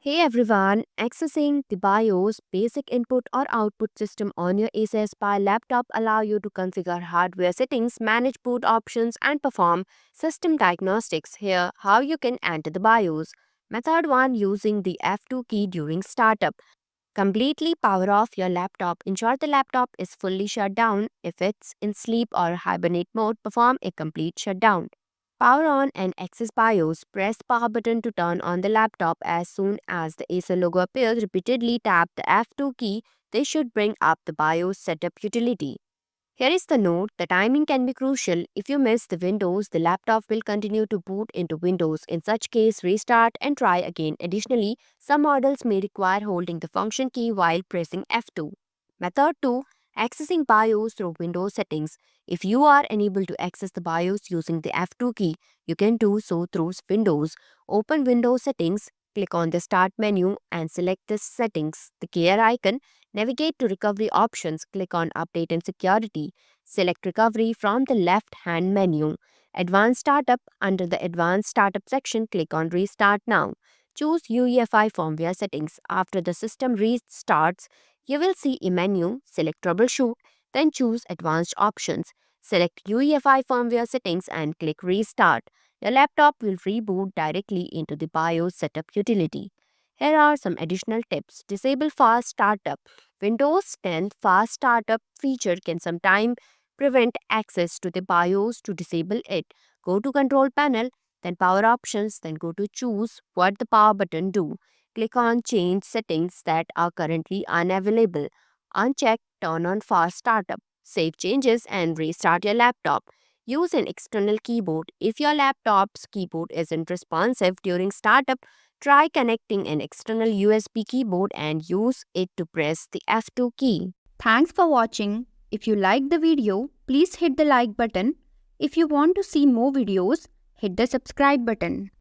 Hey everyone, accessing the BIOS basic input or output system on your Asus Pi laptop allow you to configure hardware settings, manage boot options and perform system diagnostics. Here how you can enter the BIOS. Method 1, using the F2 key during startup. Completely power off your laptop. Ensure the laptop is fully shut down. If it's in sleep or hibernate mode, perform a complete shutdown. Power on and access BIOS. Press power button to turn on the laptop. As soon as the Acer logo appears, repeatedly tap the F2 key. This should bring up the BIOS setup utility. Here is the note: the timing can be crucial. If you miss the Windows, the laptop will continue to boot into Windows. In such case, restart and try again. Additionally, some models may require holding the function key while pressing F2. Method 2, accessing BIOS through Windows settings. If you are unable to access the BIOS using the F2 key, you can do so through Windows. Open Windows settings, click on the Start menu and select the settings. The gear icon. Navigate to Recovery options, click on Update and Security. Select Recovery from the left-hand menu. Advanced Startup. Under the Advanced Startup section, click on Restart Now. Choose UEFI firmware settings. After the system restarts, you will see a menu. Select Troubleshoot, then choose Advanced Options. Select UEFI firmware settings and click Restart. Your laptop will reboot directly into the BIOS setup utility. Here are some additional tips. Disable fast startup. Windows 10 fast startup feature can sometimes prevent access to the BIOS. To disable it, go to Control Panel, then Power Options, then go to Choose what the power button do. Click on Change settings that are currently unavailable. Uncheck Turn on fast startup. Save changes and restart your laptop. Use an external keyboard. If your laptop's keyboard isn't responsive during startup, try connecting an external USB keyboard and use it to press the F2 key. Thanks for watching. If you liked the video, please hit the like button. If you want to see more videos, hit the subscribe button.